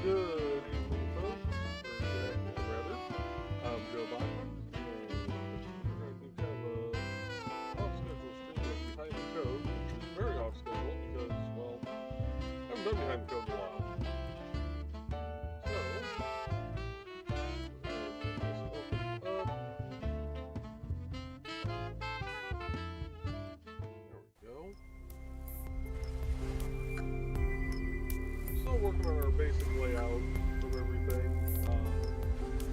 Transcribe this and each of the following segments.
Good evening, folks, or good afternoon, rather. I'm Joe Bachman, and we're going to do kind of a off-schedule stream of Behind the Code, which is very off-schedule because, well, I haven't done Behind the Code in a while. So, this open up. There we go. Still working on our basic layout of everything.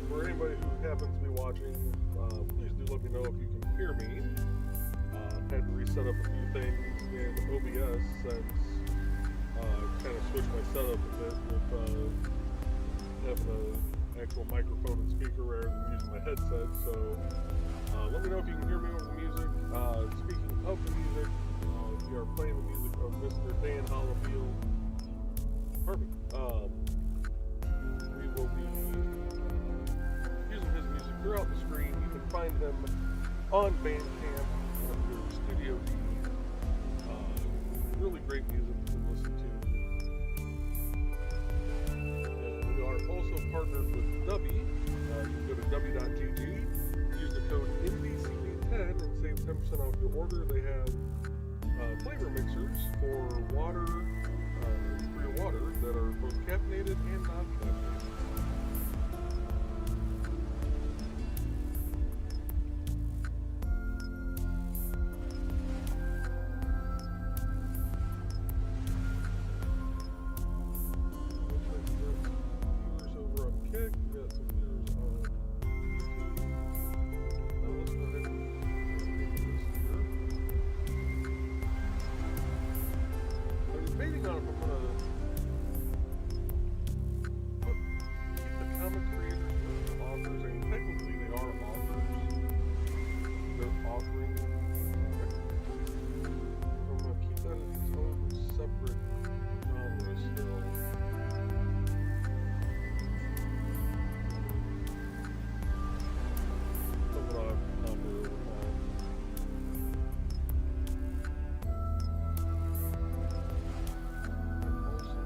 For anybody who happens to be watching, please do let me know if you can hear me. Had to reset up a few things in OBS since kind of switched my setup a bit with having an actual microphone and speaker rather than using my headset. So let me know if you can hear me over the music. Speaking of the music, we are playing the music of Mr. Dan Hollifield. Perfect. We will be using his music throughout the screen. You can find him on Bandcamp under Studio D. Really great music to listen to. And we are also partnered with Dubby. You can go to dubby.gg, use the code IndieCD10 and save 10% off your order. They have flavor mixers for water, water that are both caffeinated and non-caffeinated. Looks like we got some viewers over on Kick, we got some viewers on YouTube. Now let's go ahead and do this here. I'm debating on if I'm going to comic creators versus authors. I mean, technically they are authors. They're authoring. I'm going to keep that as its own separate genre still. Something I'll have to ponder over time. And also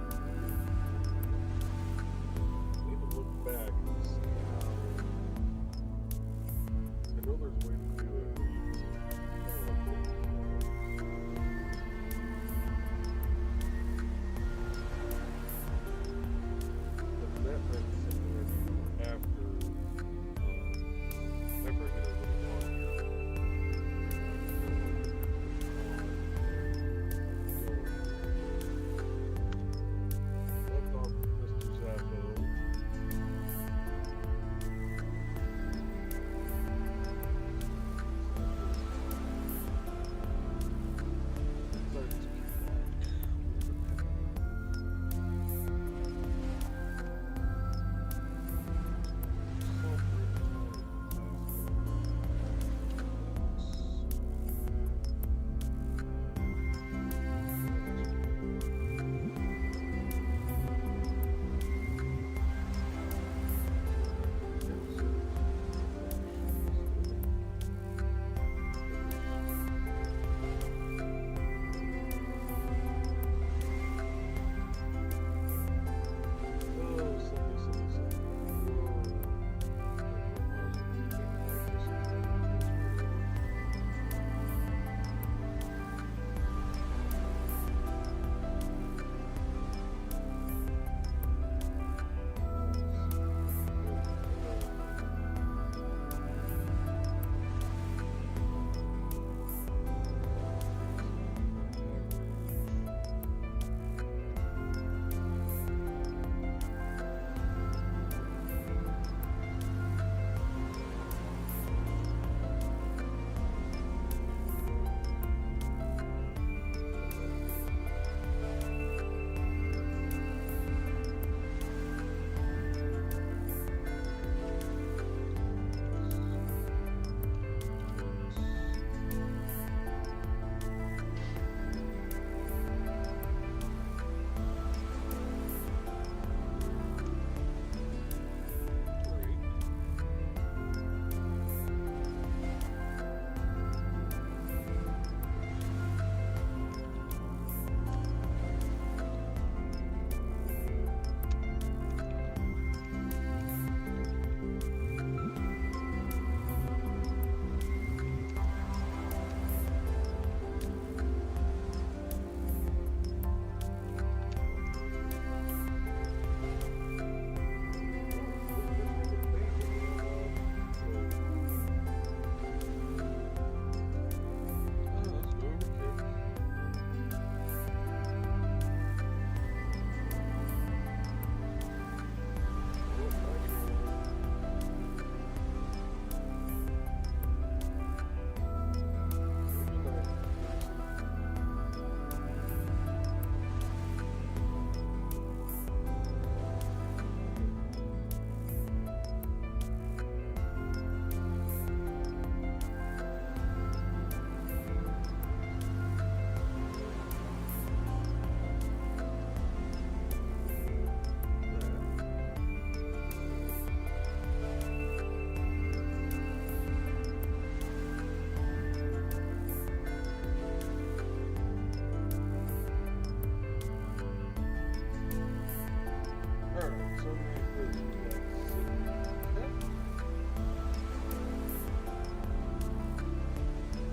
some reason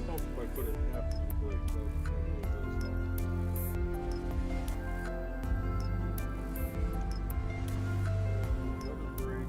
if I put it after the break, that really does help. Another break.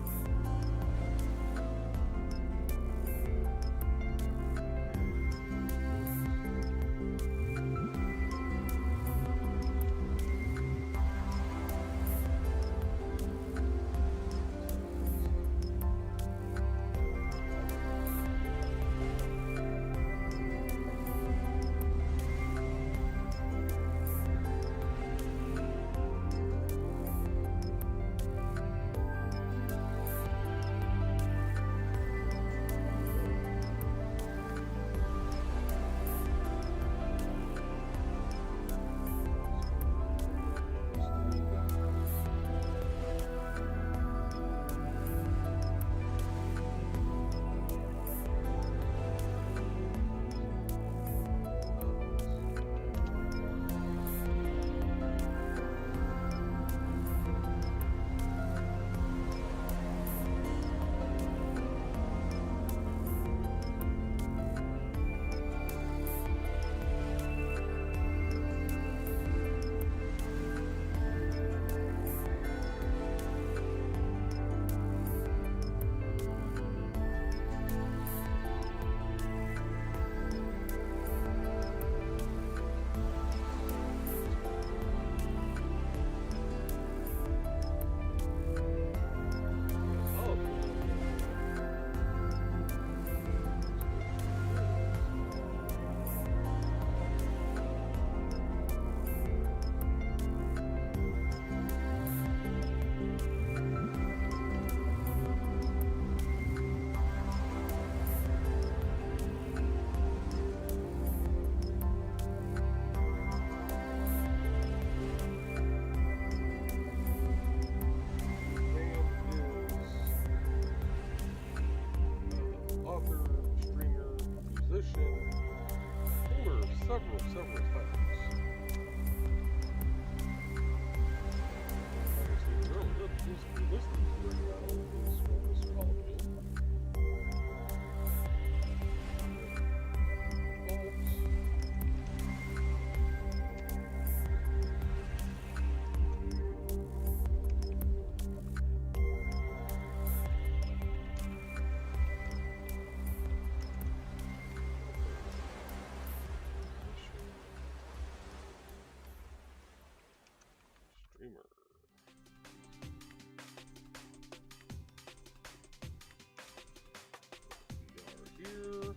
Several times. Like I stated earlier, the music you're listening to right now is from Mr. Holiday. Streamer. We are here.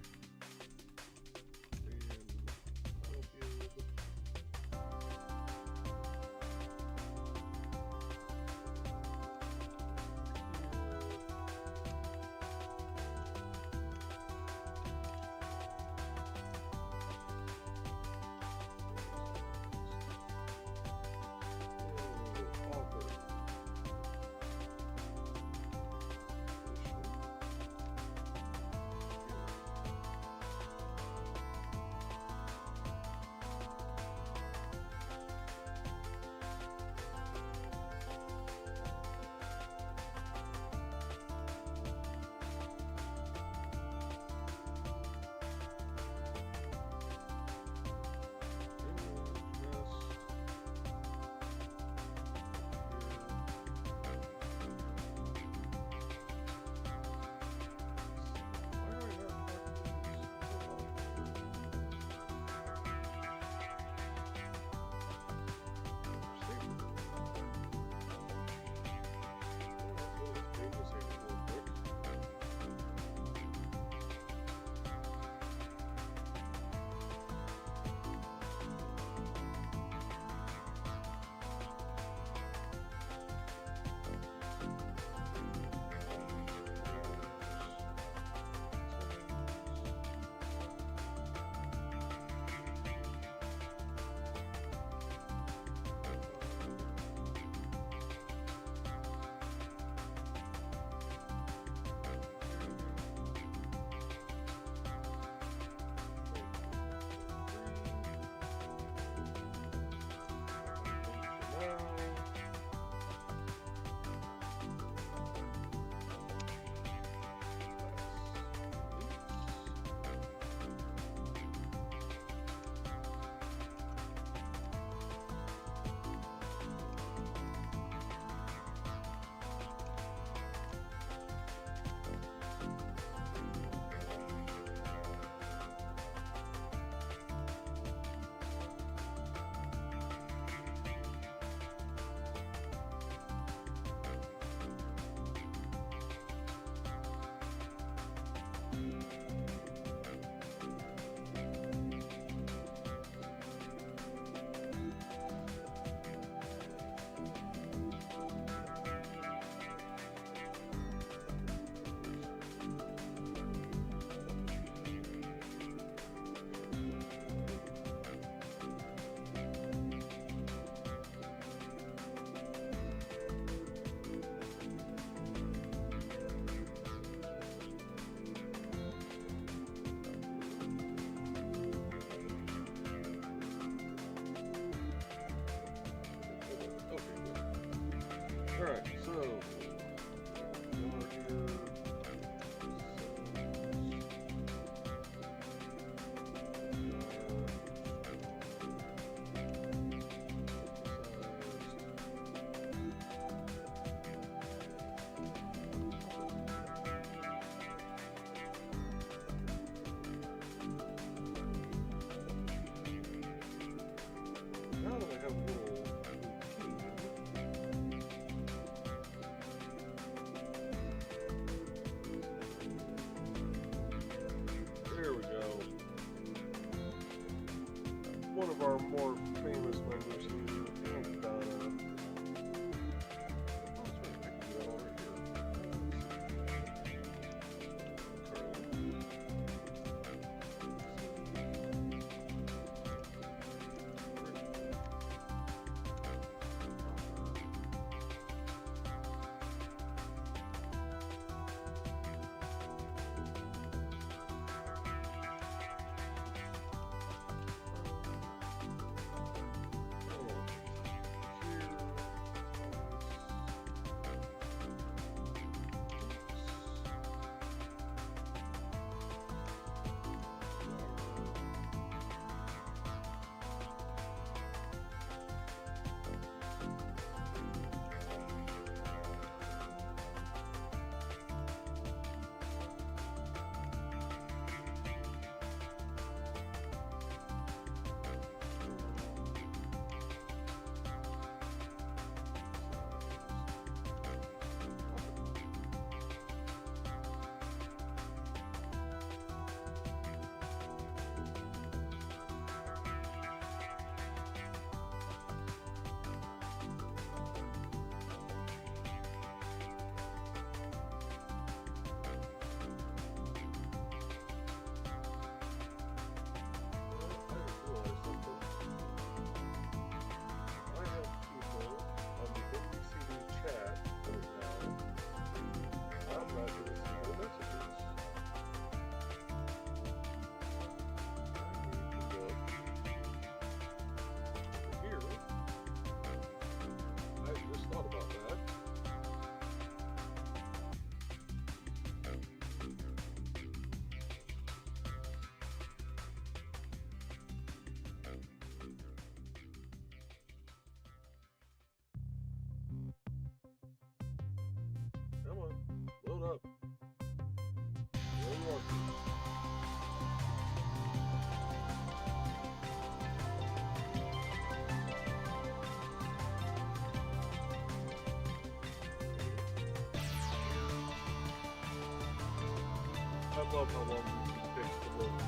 love how long YouTube takes to load the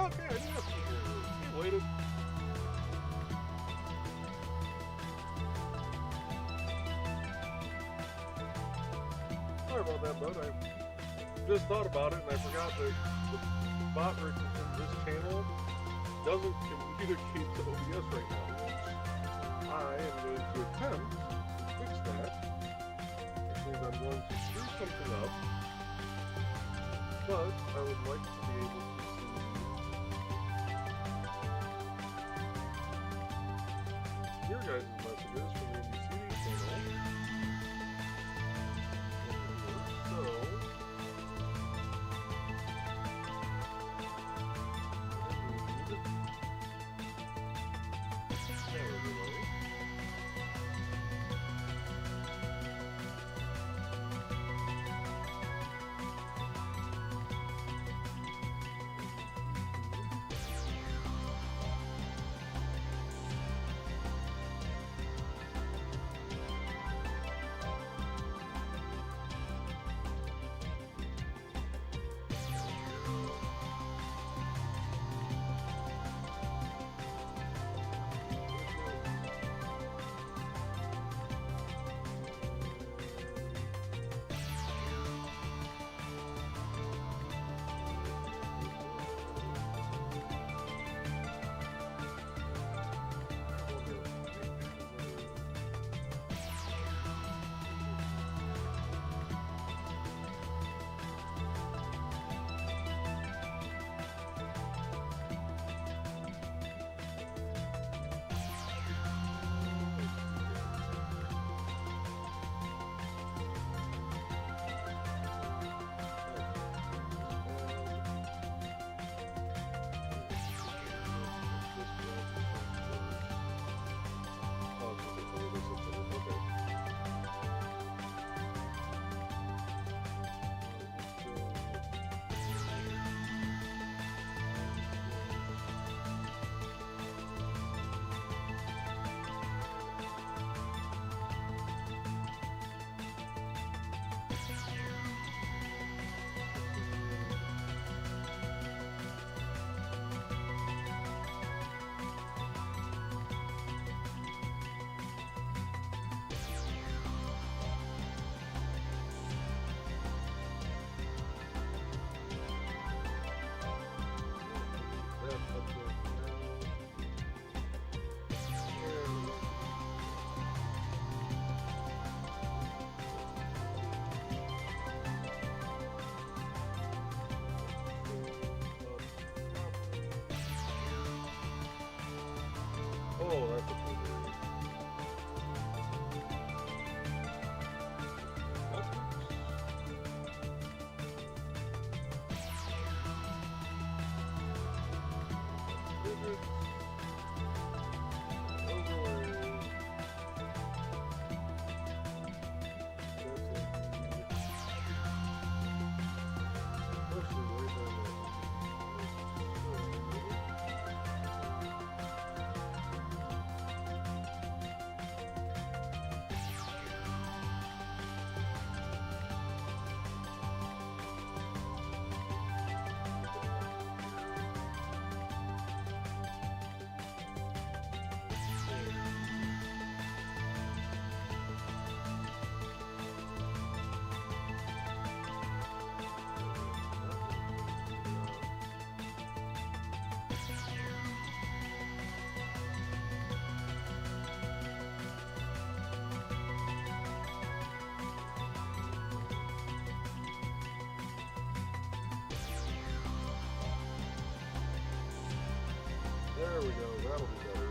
okay, I didn't have to he waited. Sorry about that, bud. I just thought about it and I forgot that the bot in this channel doesn't communicate to OBS right now. I am going to attempt to fix that. Which means I'm going to screw something up. But I would like to be able to see your guys' messages from the IndieCD channel. So oh, that's a cool video. There we go, that'll be better.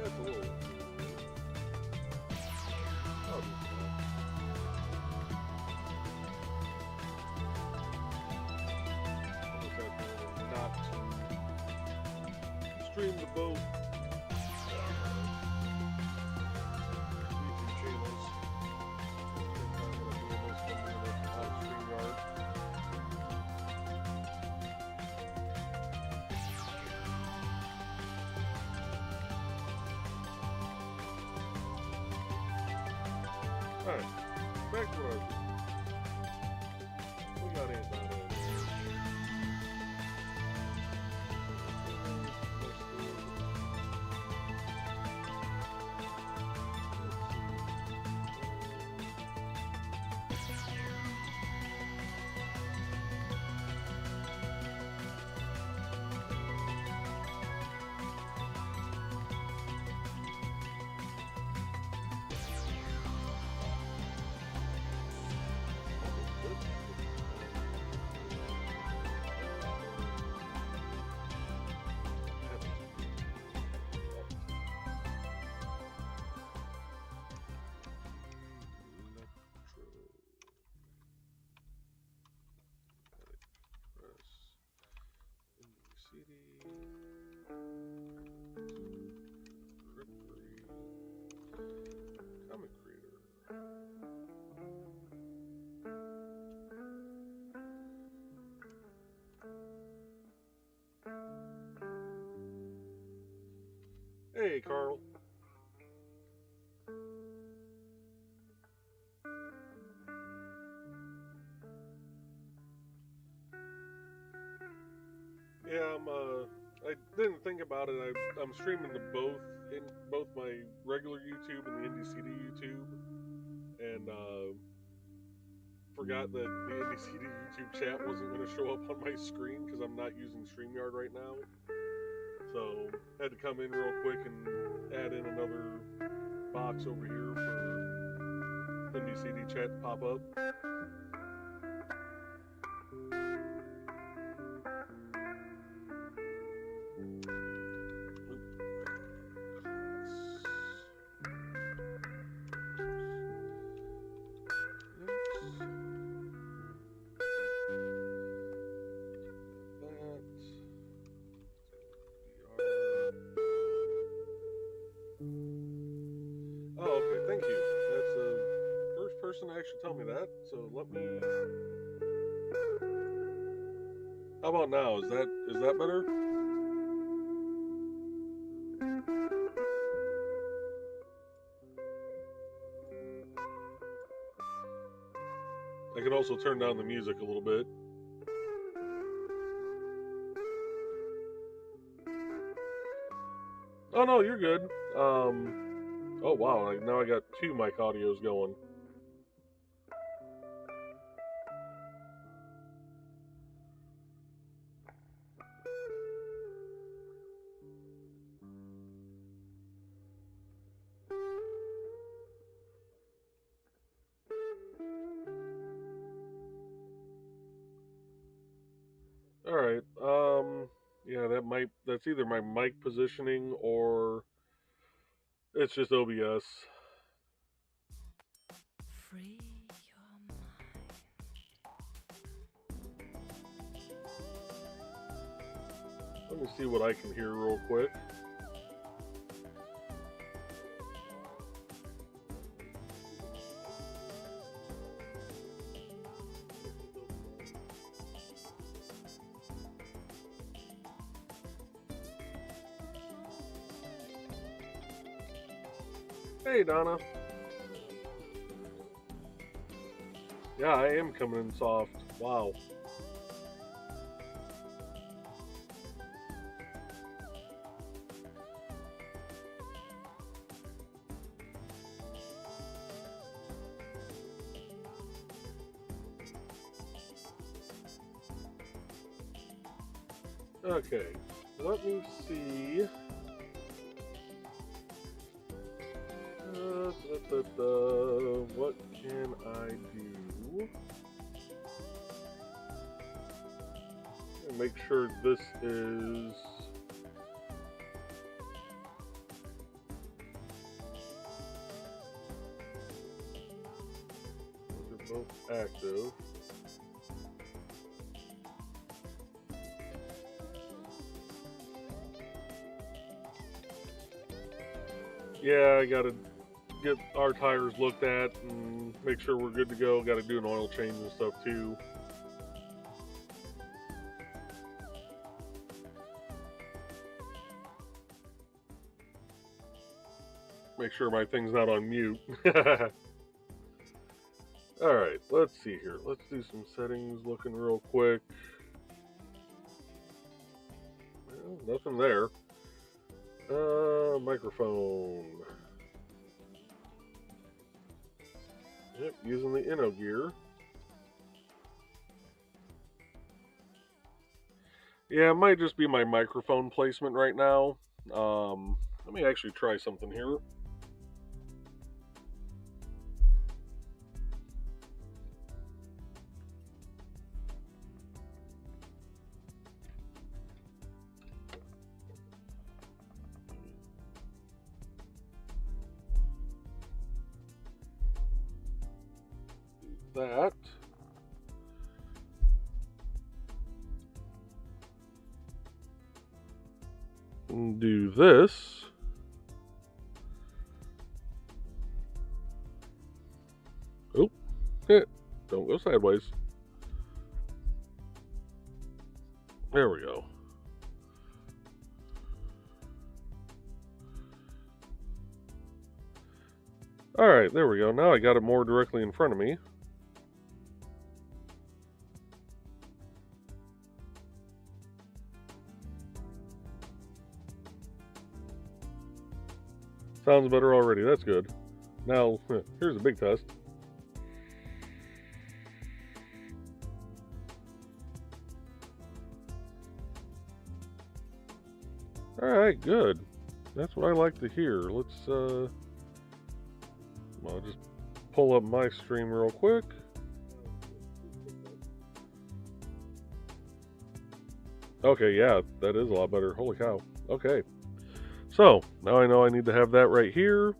That's a little stream to both YouTube channels. I'm going to do this one on StreamYard. Alright, back to what I was doing. We got Ant down there. IndieCD directory comic creator. Hey, Carl. Yeah, I didn't think about it. I'm streaming to both my regular YouTube and the IndieCD YouTube, and forgot that the IndieCD YouTube chat wasn't going to show up on my screen because I'm not using StreamYard right now. So had to come in real quick and add in another box over here for IndieCD chat to pop up. Oh, okay, thank you. That's the first person to actually tell me that, so let me... How about now? Is that better? I can also turn down the music a little bit. Oh no, you're good. Oh wow, now I got two mic audios going. Alright, yeah, that's either my mic positioning or it's just OBS. Free your mind. Let me see what I can hear real quick. Hey, Donna. Yeah, I am coming in soft. Wow. Okay, let me see. What can I do? And make sure this is... Those are both active. yeah, I gotta get our tires looked at and make sure we're good to go. Gotta do an oil change and stuff too. Make sure my thing's not on mute. Alright, let's see here. Let's do some settings looking real quick. Well, nothing there. Microphone. Yep, using the Inno gear. Yeah, it might just be my microphone placement right now. Let me actually try something here. That. And do this. Oh, don't go sideways. There we go. Alright, there we go. Now I got it more directly in front of me. Sounds better already. That's good. Now, here's a big test. Alright, good. That's what I like to hear. Let's, I'll just pull up my stream real quick. Okay, yeah, that is a lot better. Holy cow. Okay. So, now I know I need to have that right here.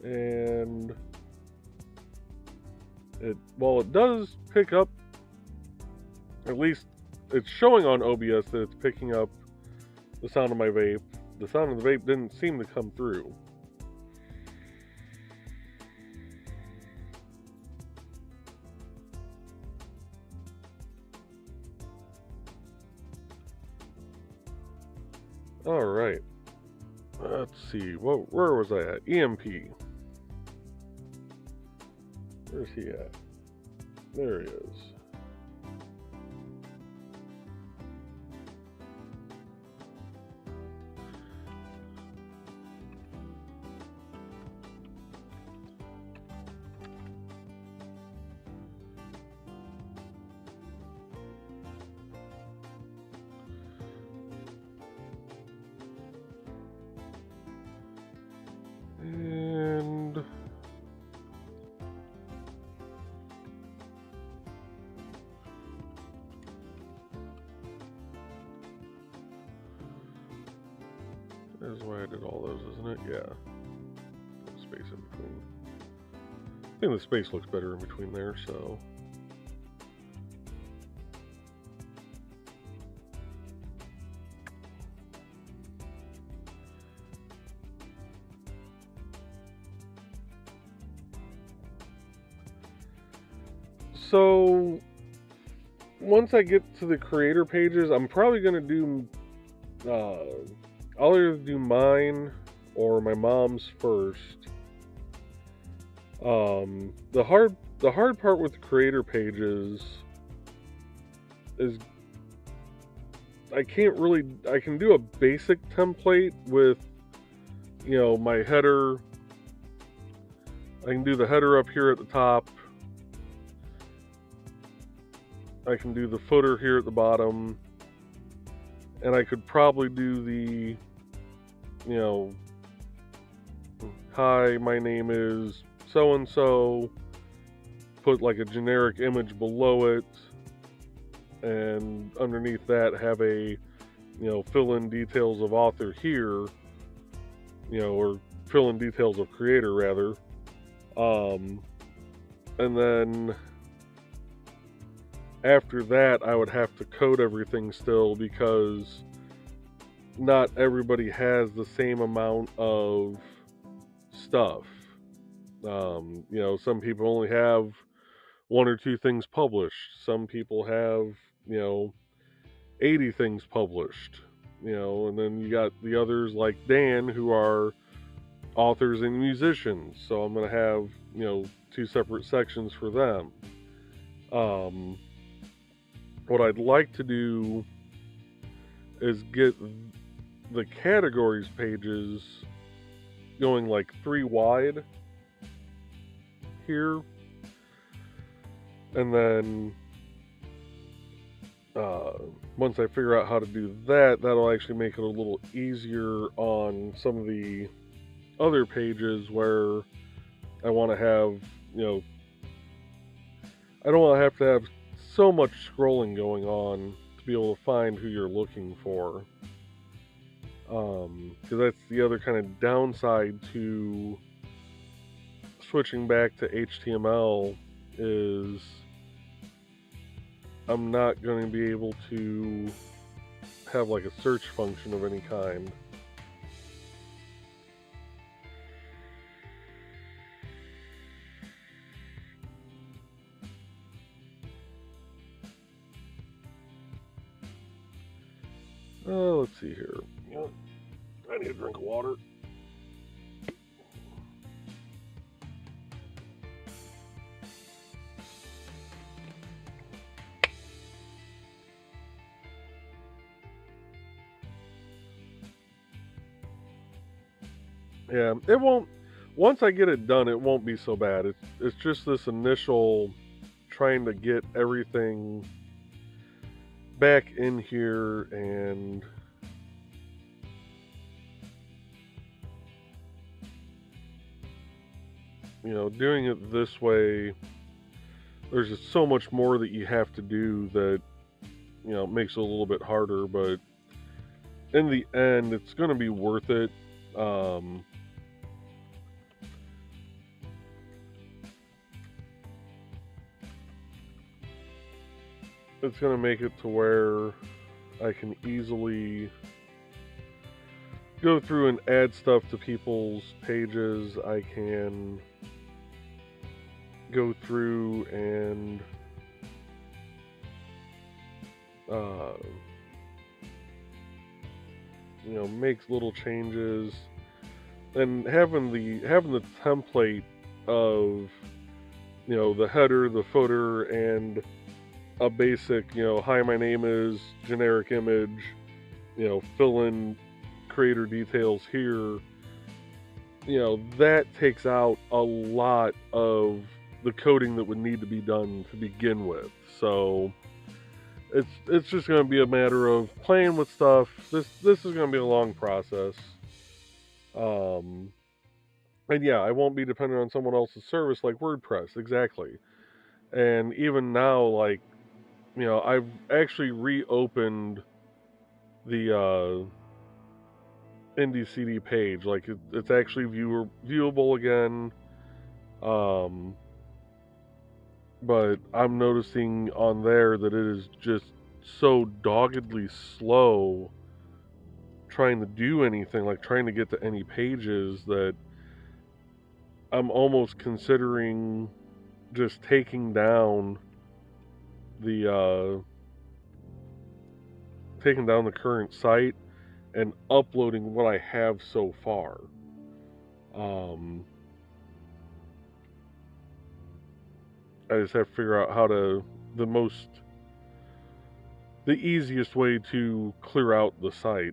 And it does pick up, at least it's showing on OBS that it's picking up the sound of my vape. The sound of the vape didn't seem to come through. Alright. Let's see. Where was I at? EMP. Where's he at? There he is. And that's why I did all those, isn't it? Yeah. Put space in between. I think the space looks better in between there, so. So, once I get to the creator pages, I'm probably going to do, I'll either do mine or my mom's first. The hard part with the creator pages is I can do a basic template with, my header. I can do the header up here at the top. I can do the footer here at the bottom, and I could probably do the, hi, my name is so-and-so, put like a generic image below it, and underneath that have a, fill in details of author here, or fill in details of creator rather, and then after that, I would have to code everything still, because not everybody has the same amount of stuff. You know, some people only have one or two things published. Some people have, you know, 80 things published. You know, and then you got the others like Dan who are authors and musicians. So I'm going to have, you know, two separate sections for them. What I'd like to do is get the categories pages going like 3 wide here, and then once I figure out how to do that, that'll actually make it a little easier on some of the other pages where I want to have, you know, I don't want to have so much scrolling going on to be able to find who you're looking for. Because that's the other kind of downside to switching back to HTML is I'm not going to be able to have like a search function of any kind. Let's see here. I need a drink of water. Yeah, it won't. Once I get it done, it won't be so bad. It's just this initial trying to get everything back in here and you know, doing it this way. There's just so much more that you have to do that, you know, makes it a little bit harder, but in the end, it's going to be worth it. It's going to make it to where I can easily go through and add stuff to people's pages. I can go through and you know, make little changes, and having the template of, you know, the header, the footer, and a basic, you know, hi, my name is, generic image, you know, fill in creator details here. You know, that takes out a lot of the coding that would need to be done to begin with. So it's just going to be a matter of playing with stuff. This is going to be a long process. And yeah, I won't be dependent on someone else's service like WordPress, exactly. And even now, like, you know, I've actually reopened the IndieCD page. Like, it's actually viewable again. But I'm noticing on there that it is just so doggedly slow trying to do anything, like trying to get to any pages, that I'm almost considering just taking down the current site and uploading what I have so far. I just have to figure out how to the easiest way to clear out the site.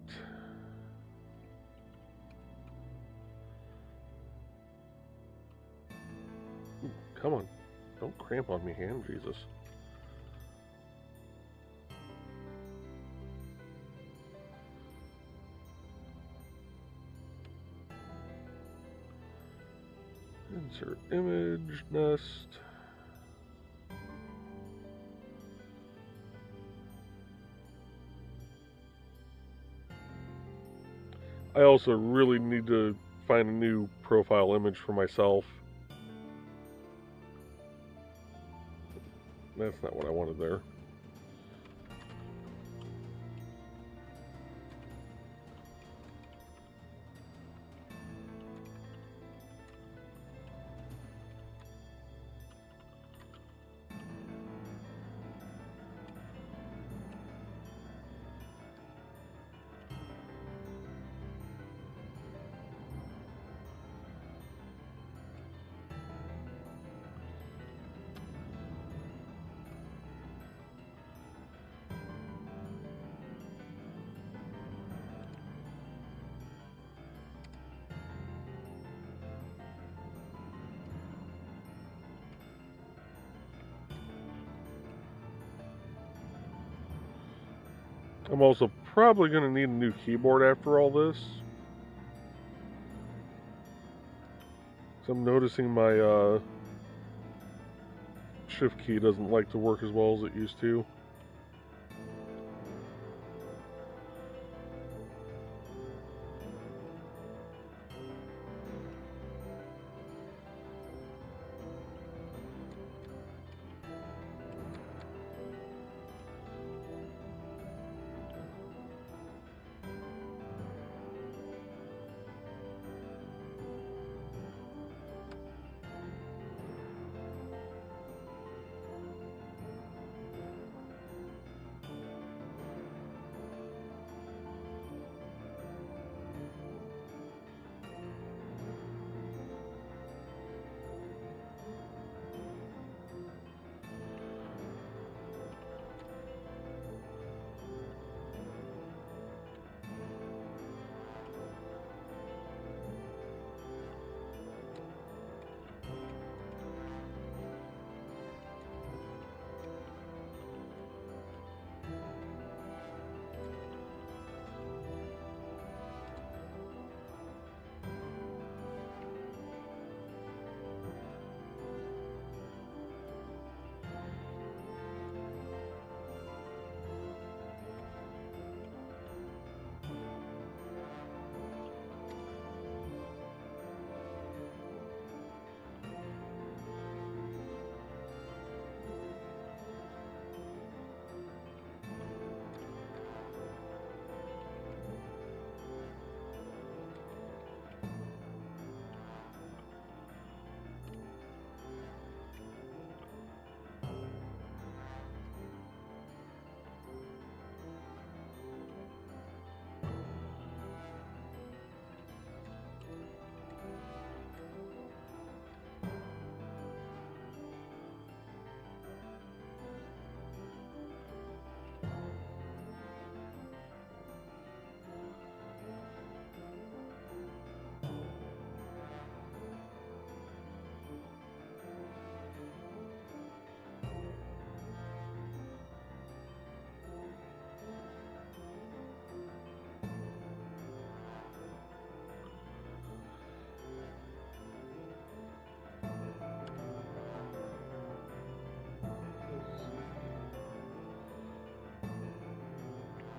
Come on, don't cramp on me, hand, Jesus. Insert image, nest. I also really need to find a new profile image for myself. That's not what I wanted there. I'm also probably going to need a new keyboard after all this. So I'm noticing my shift key doesn't like to work as well as it used to.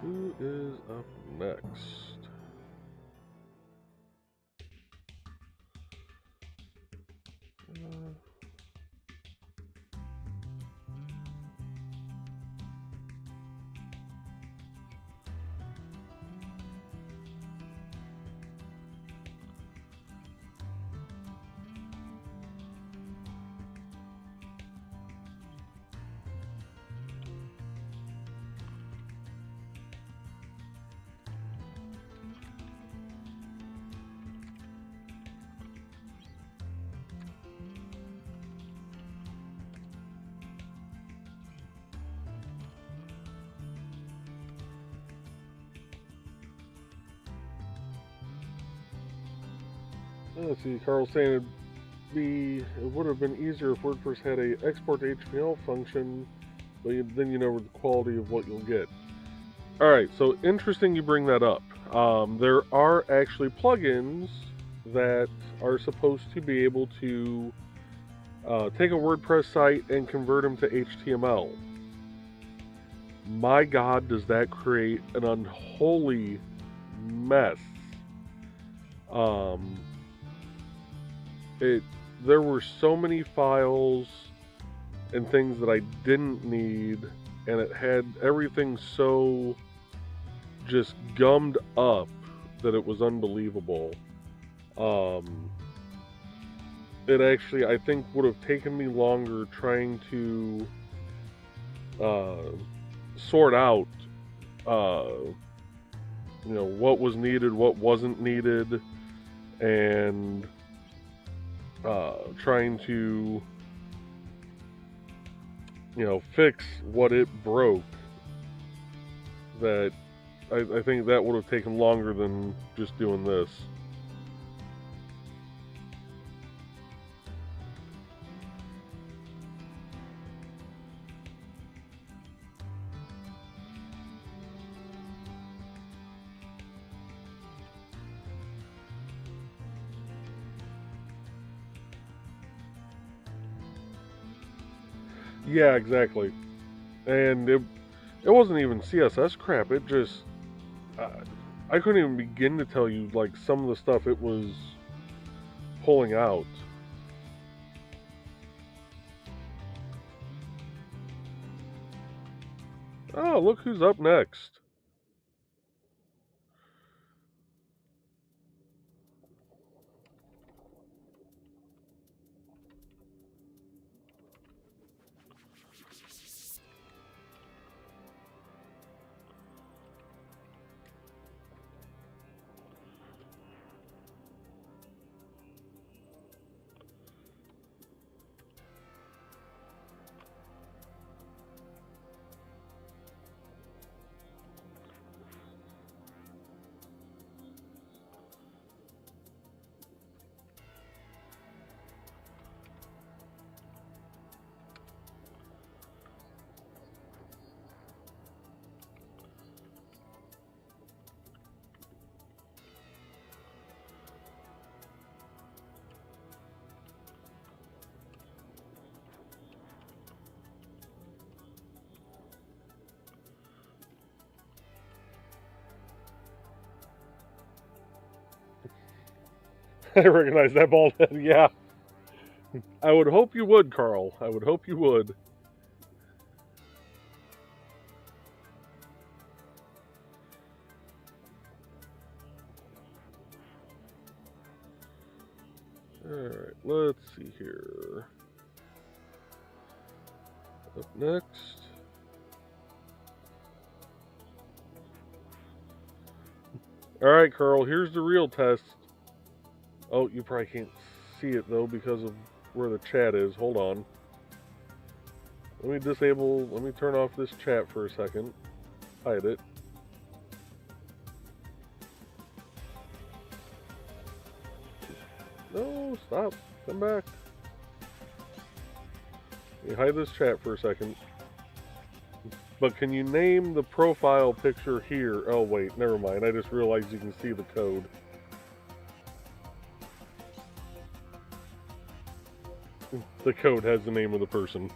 Who is up next? Let's see, Carl's saying it would have been easier if WordPress had a export to HTML function, but then you know the quality of what you'll get. All right, so interesting you bring that up. There are actually plugins that are supposed to be able to take a WordPress site and convert them to HTML. My God, does that create an unholy mess? There were so many files and things that I didn't need, and it had everything so just gummed up that it was unbelievable. It actually, I think, would have taken me longer trying to sort out, what was needed, what wasn't needed, and trying to, fix what it broke. That I think that would have taken longer than just doing this. Yeah, exactly. And it wasn't even CSS crap. It just I couldn't even begin to tell you like some of the stuff it was pulling out. Oh, look who's up next. I recognize that bald head. Yeah. I would hope you would, Carl. I would hope you would. Alright, let's see here. Up next. Alright, Carl, here's the real test. Oh, you probably can't see it though because of where the chat is. Hold on. Let me turn off this chat for a second. Hide it. No, stop. Come back. Let me hide this chat for a second. But can you name the profile picture here? Oh, wait, never mind. I just realized you can see the code. The code has the name of the person.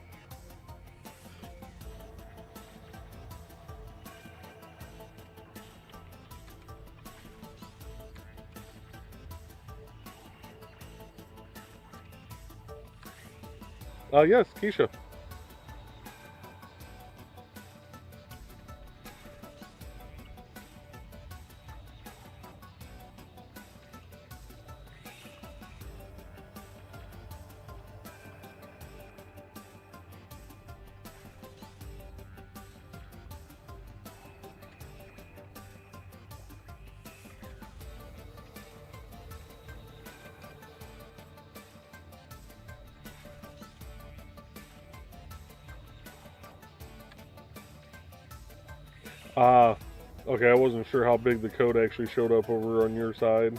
Yes, Keisha. Okay, I wasn't sure how big the code actually showed up over on your side.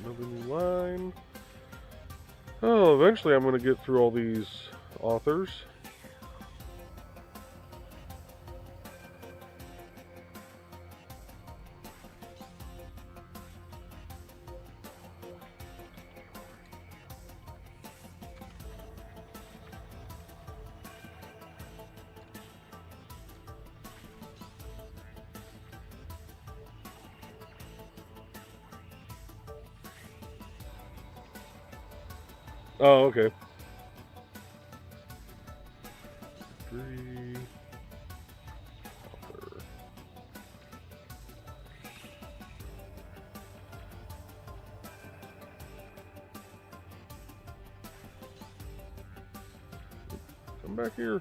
Another new line. Oh, eventually I'm going to get through all these authors. Oh, okay. 3. Author. Come back here.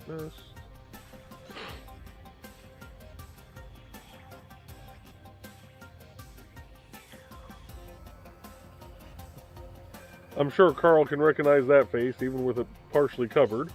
Nest. I'm sure Carl can recognize that face, even with it partially covered.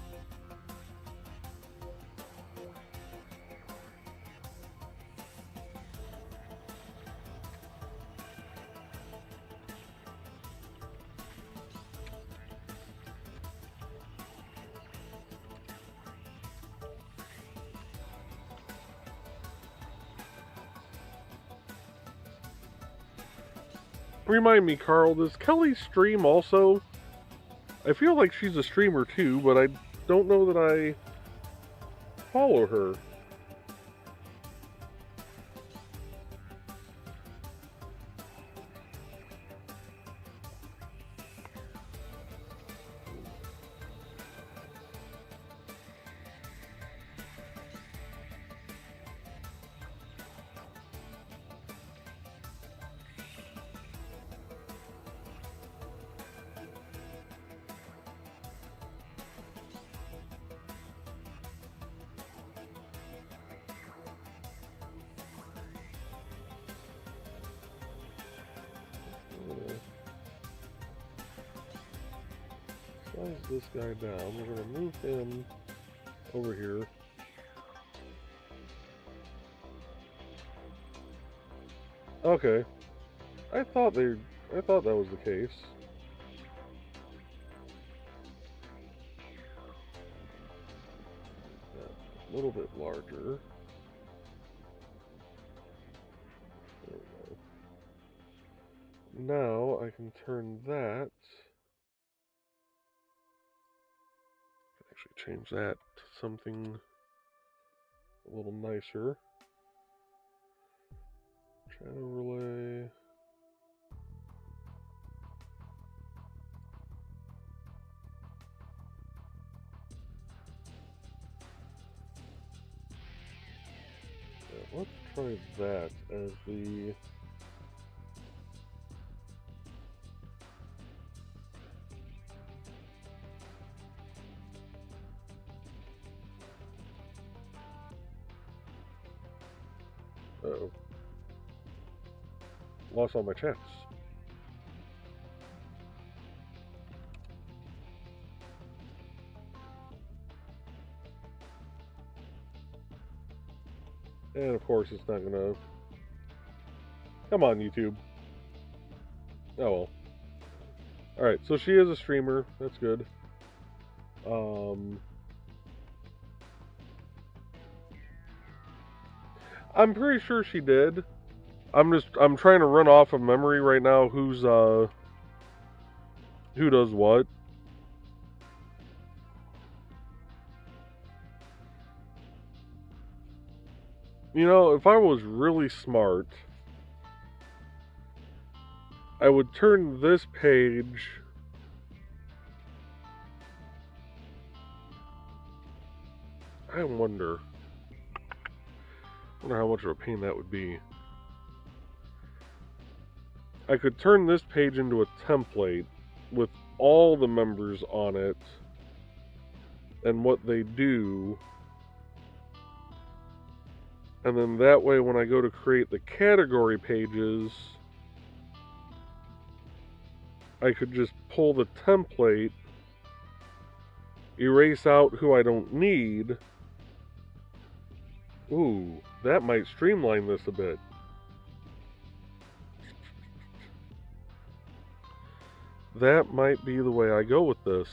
Remind me, Carl, does Kelly stream also? I feel like she's a streamer too, but I don't know that I follow her. Size this guy down. We're going to move him over here. Okay. I thought that was the case. A little bit larger. There we go. Now I can turn that. Actually change that to something a little nicer. Chat overlay. Yeah, let's try that as the uh-oh. Lost all my chats. And of course it's not gonna... Come on, YouTube. Oh well. Alright, so she is a streamer. That's good. I'm pretty sure she did. I'm trying to run off of memory right now who does what. You know, if I was really smart, I would turn this page I wonder how much of a pain that would be. I could turn this page into a template with all the members on it and what they do. And then that way when I go to create the category pages, I could just pull the template, erase out who I don't need. Ooh, that might streamline this a bit. That might be the way I go with this.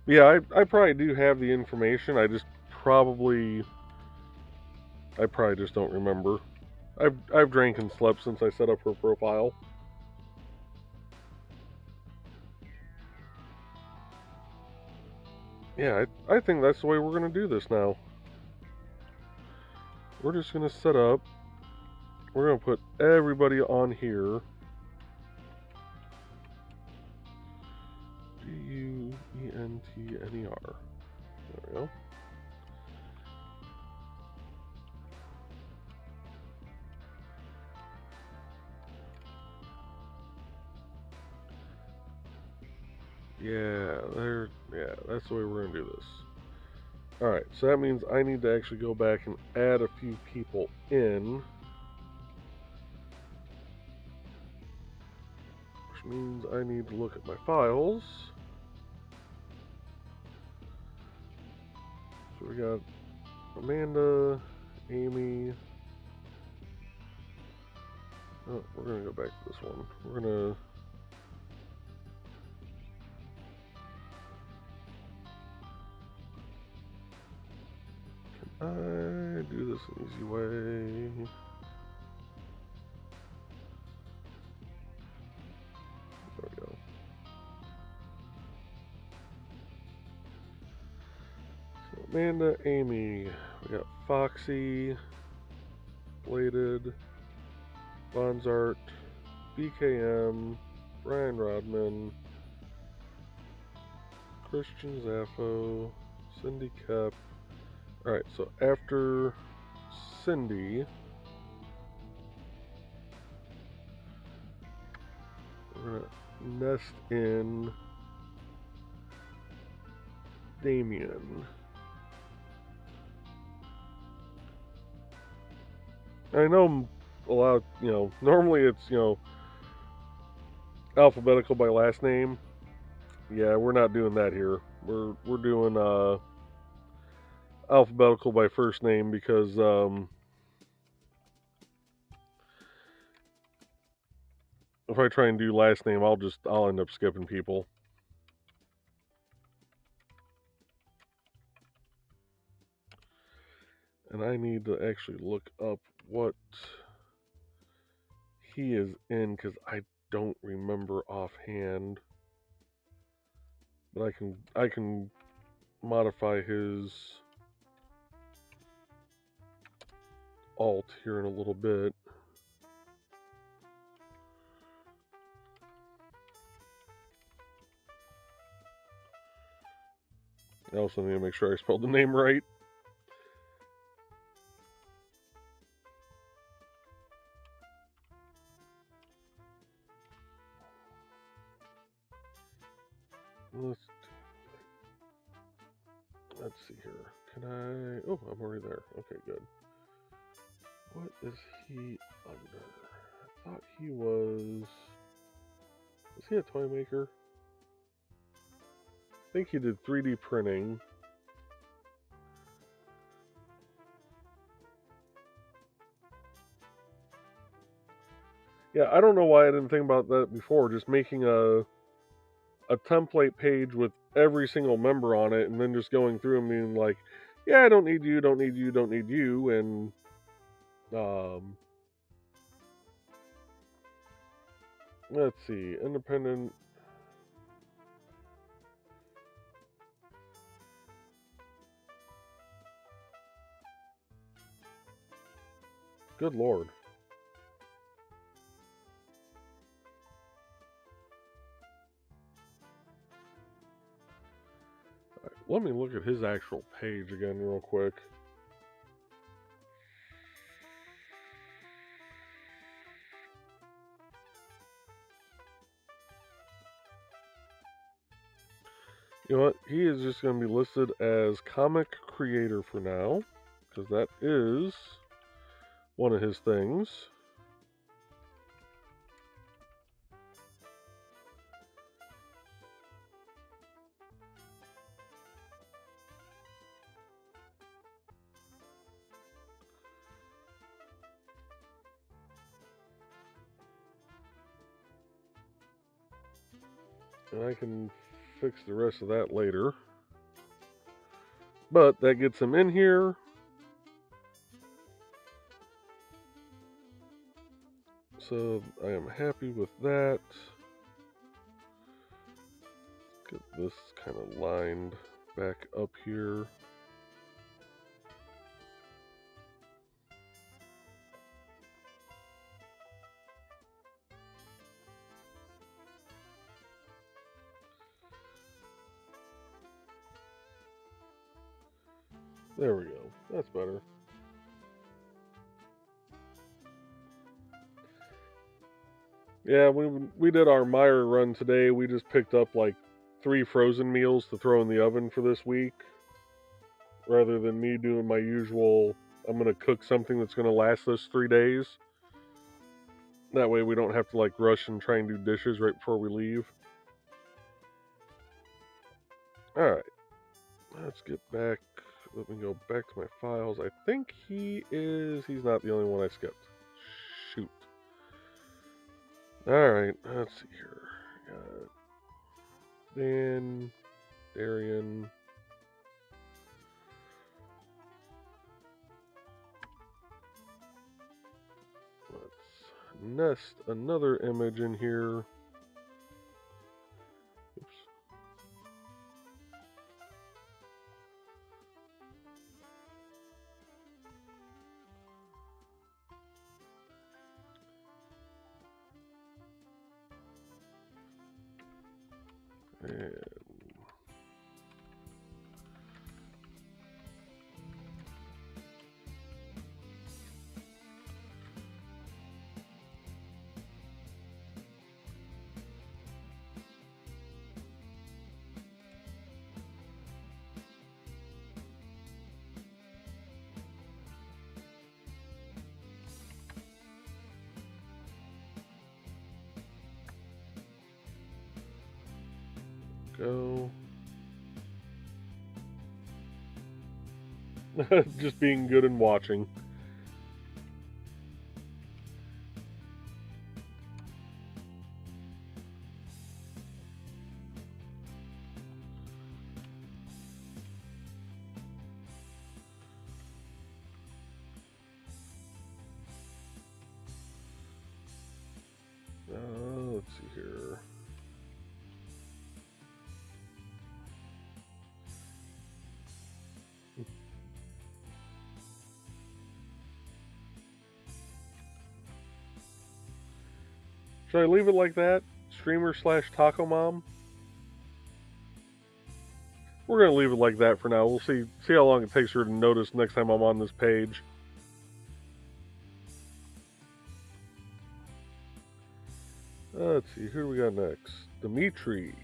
Yeah, I probably do have the information. I probably just don't remember. I've drank and slept since I set up her profile. Yeah, I think that's the way we're going to do this now. We're just going to set up. We're going to put everybody on here. G-U-E-N-T-N-E-R. Yeah, that's the way we're gonna do this. Alright, so that means I need to actually go back and add a few people in. Which means I need to look at my files. So we got Amanda, Amy. Oh, we're gonna go back to this one. We're gonna I do this an easy way. There we go. So Amanda, Amy, we got Foxy, Bladed, Bonzart, BKM, Brian Rodman, Christian Zaffo, Cindy Kep. Alright, so after Cindy, we're gonna nest in Damien. I know a lot of, normally it's, alphabetical by last name. Yeah, we're not doing that here. We're doing alphabetical by first name because if I try and do last name, I'll end up skipping people. And I need to actually look up what he is in because I don't remember offhand. But I can modify his alt here in a little bit. I also need to make sure I spelled the name right. Let's see here. Can I... Oh, I'm already there. Okay, good. What is he under? I thought he was... Is he a toy maker? I think he did 3D printing. Yeah, I don't know why I didn't think about that before. Just making a template page with every single member on it, and then just going through and being like, yeah, I don't need you, don't need you, don't need you, and let's see, independent. Good lord. Let me look at his actual page again real quick. You know what? He is just going to be listed as comic creator for now, because that is one of his things. And I can fix the rest of that later. But that gets him in here. So I am happy with that. Get this kind of lined back up here. There we go. That's better. Yeah, we did our Meyer run today. We just picked up like 3 frozen meals to throw in the oven for this week, rather than me doing my usual, I'm going to cook something that's going to last us 3 days. That way we don't have to like rush and try and do dishes right before we leave. Alright, let's get back. Let me go back to my files. I think he's not the only one I skipped. Shoot. Alright, let's see here. Got Dan, Darian. Let's nest another image in here. Oops. And go. Just being good and watching. Let's see here. Should I leave it like that? Streamer / taco mom? We're going to leave it like that for now. We'll see how long it takes her to notice next time I'm on this page. Let's see, who do we got next? Dimitri.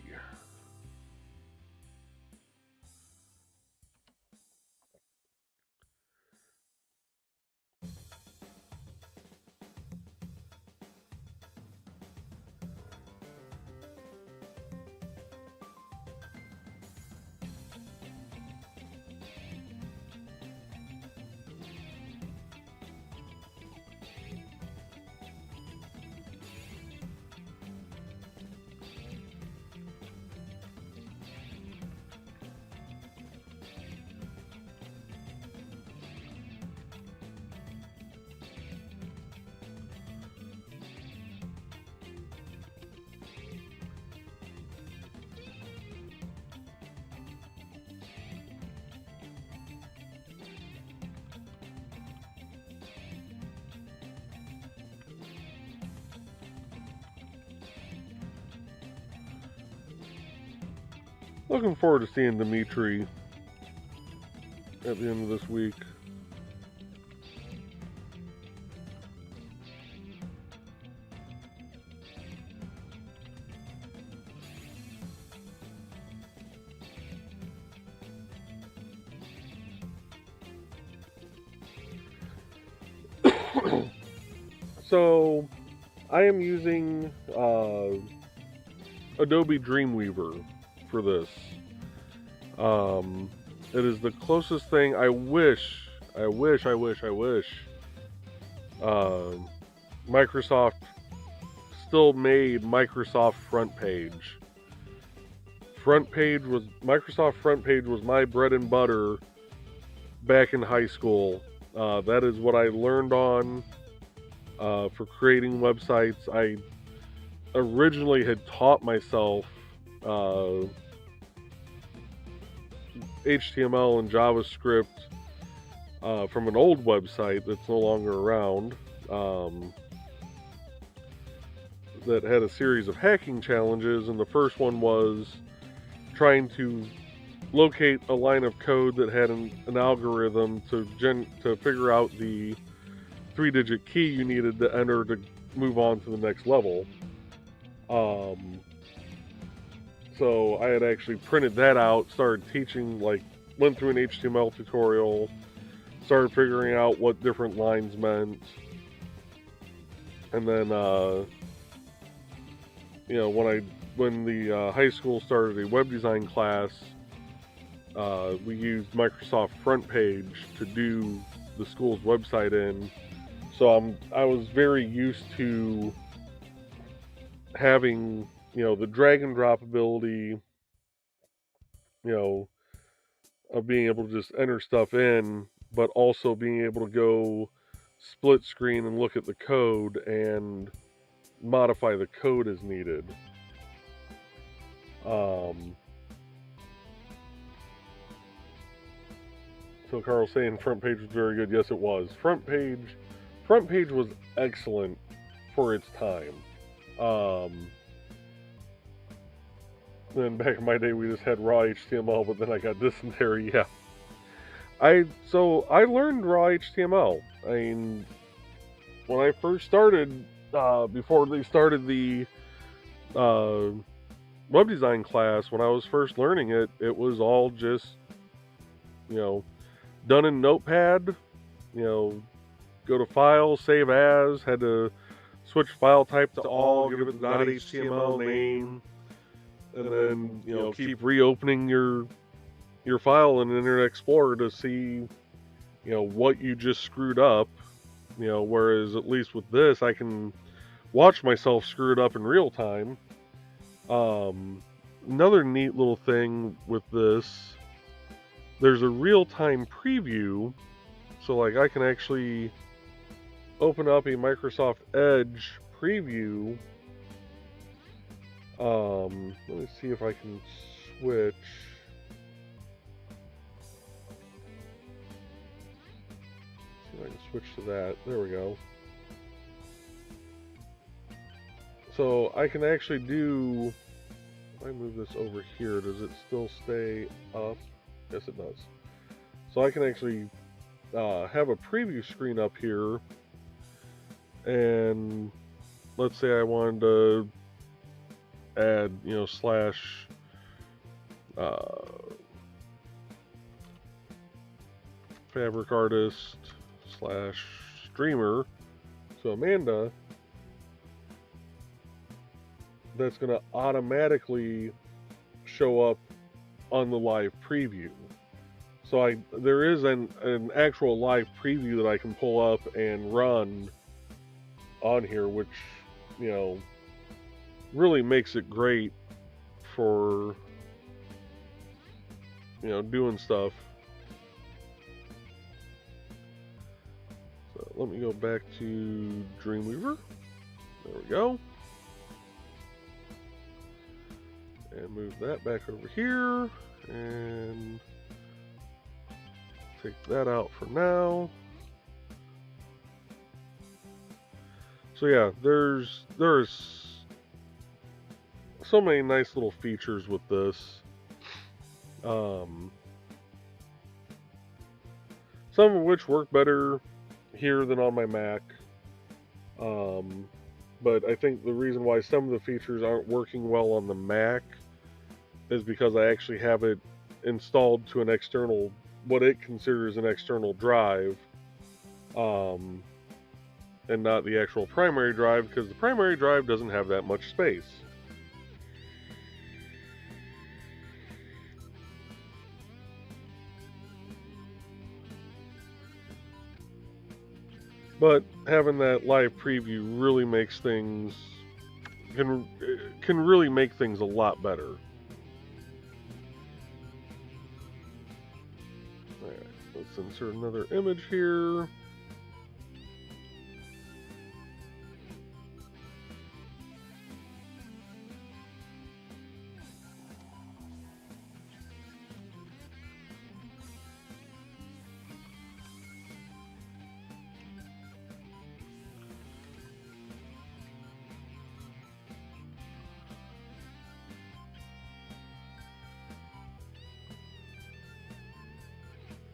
Looking forward to seeing Dimitri at the end of this week. So, I am using Adobe Dreamweaver for this. It is the closest thing. I wish Microsoft still made Microsoft Front Page. Microsoft Front Page was my bread and butter back in high school. That is what I learned on for creating websites. I originally had taught myself HTML and JavaScript from an old website that's no longer around, that had a series of hacking challenges, and the first one was trying to locate a line of code that had an algorithm to figure out the 3-digit key you needed to enter to move on to the next level. So I had actually printed that out, started teaching, like, went through an HTML tutorial, started figuring out what different lines meant. And then, you know, when the high school started a web design class, we used Microsoft Front Page to do the school's website in. So I was very used to having, you know, the drag and drop ability, you know, of being able to just enter stuff in, but also being able to go split screen and look at the code and modify the code as needed. So Carl's saying Front Page was very good. Yes, it was. Front Page was excellent for its time. Then back in my day, we just had raw HTML, but then I got dysentery. Yeah, I learned raw HTML. I mean, when I first started, before they started the web design class, when I was first learning it, it was all just, you know, done in Notepad. You know, go to File, Save As. Had to switch file type to all, give it the .html name, and then, you know, keep reopening your file in Internet Explorer to see, you know, what you just screwed up. You know, whereas at least with this, I can watch myself screw it up in real time. Another neat little thing with this, there's a real-time preview. So, like, I can actually open up a Microsoft Edge preview. Let me see if I can switch. See if I can switch to that. There we go. So I can actually do, if I move this over here, does it still stay up? Yes, it does. So I can actually have a preview screen up here, and let's say I wanted to add, you know, slash fabric artist slash streamer. So Amanda, that's going to automatically show up on the live preview. So there is an actual live preview that I can pull up and run on here, which, you know, really makes it great for, you know, doing stuff. So let me go back to Dreamweaver. There we go. And move that back over here, and take that out for now. So yeah, there's so many nice little features with this. Some of which work better here than on my Mac. But I think the reason why some of the features aren't working well on the Mac is because I actually have it installed to an external, what it considers an external drive, and not the actual primary drive, because the primary drive doesn't have that much space. But having that live preview really makes things, can really make things a lot better. Alright, let's insert another image here.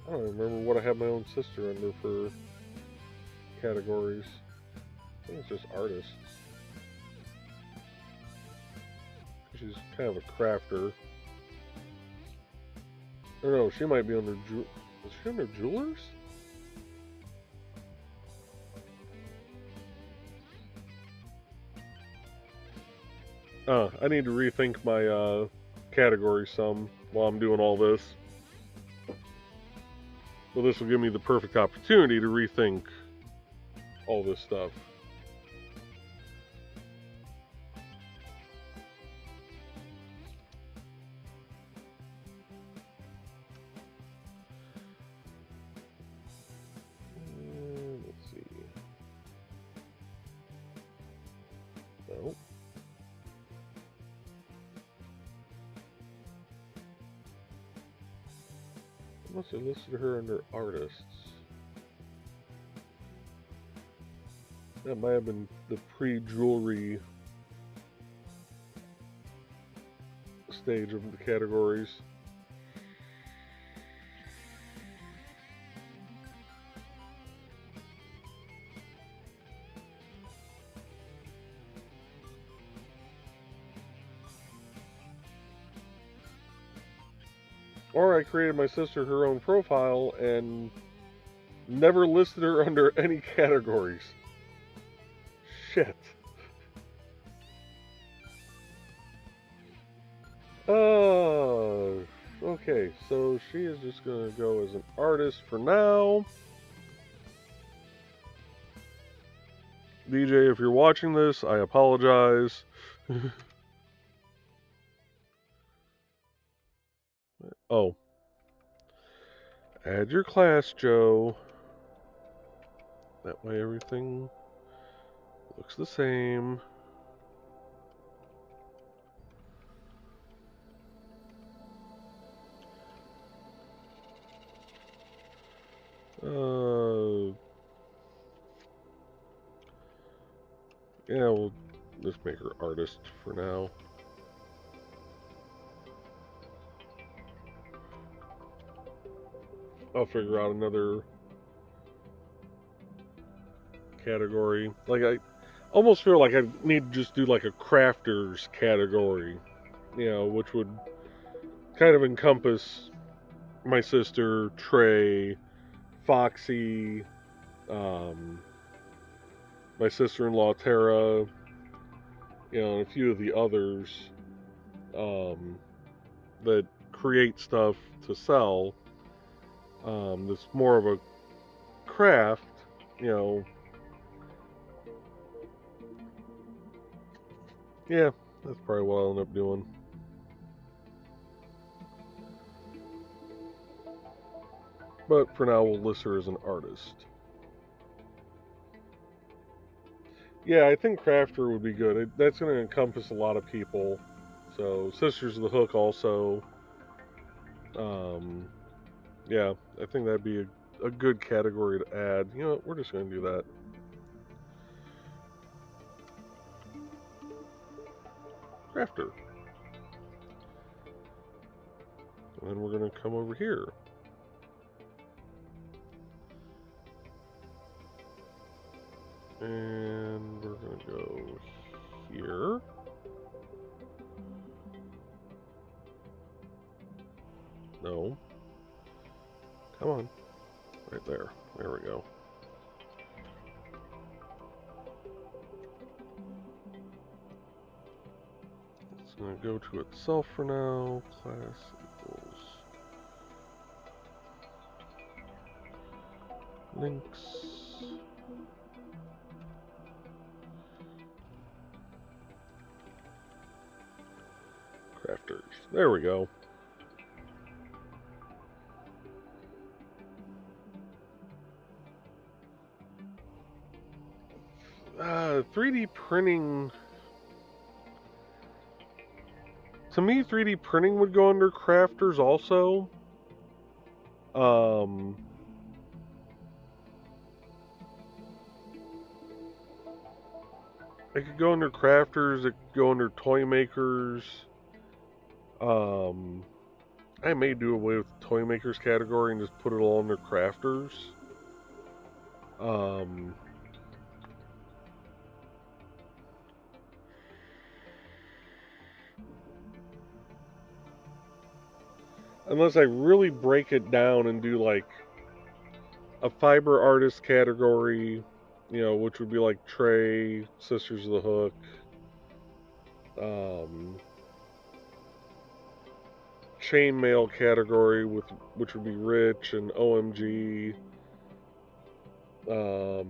I don't remember what I have my own sister under for categories. I think it's just artists. She's kind of a crafter. Or no, she might be under is she under jewelers? I need to rethink my category some while I'm doing all this. Well, this will give me the perfect opportunity to rethink all this stuff. Let's see. No. I must have listed her under artists. That might have been the pre-jewelry stage of the categories. Or I created my sister her own profile and never listed her under any categories. Shit. Okay, so she is just gonna go as an artist for now. DJ, if you're watching this, I apologize. Oh. Add your class, Joe. That way everything looks the same. Yeah, we'll just make her artist for now. I'll figure out another category. Like, I almost feel like I need to just do like a crafters category, you know, which would kind of encompass my sister, Trey, Foxy, my sister-in-law, Tara, you know, and a few of the others that create stuff to sell. That's more of a craft, you know. Yeah, that's probably what I'll end up doing. But for now, we'll list her as an artist. Yeah, I think crafter would be good. That's going to encompass a lot of people. So, Sisters of the Hook also. Yeah, I think that'd be a good category to add. You know what, we're just going to do that. Crafter. And then we're going to come over here. And we're going to go here. No. Come on. Right there. There we go. It's going to go to itself for now. Class equals links. Crafters. There we go. Uh, 3D printing. To me, 3D printing would go under crafters also. It could go under crafters. It could go under toy makers. I may do away with the toy makers category and just put it all under crafters. unless I really break it down and do like a fiber artist category, which would be like Trey, Sisters of the Hook, um, chainmail category which would be Rich and OMG. Oh,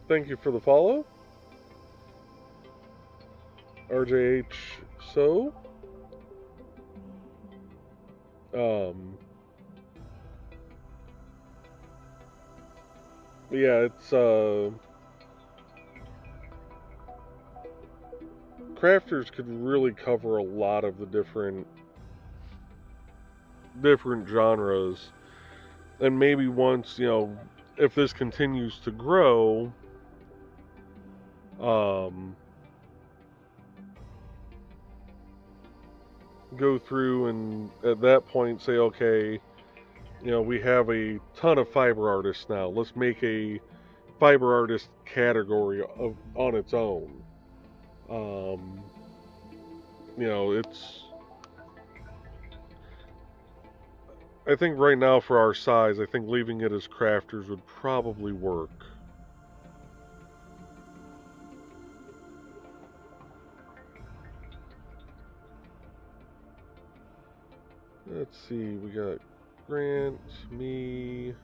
thank you for the follow, RJH. So, yeah, it's crafters could really cover a lot of the different genres, and maybe once if this continues to grow, go through and at that point say, okay, we have a ton of fiber artists now. Let's make a fiber artist category on its own. It's. I think right now for our size, I think leaving it as crafters would probably work. Let's see, we got Grant, me,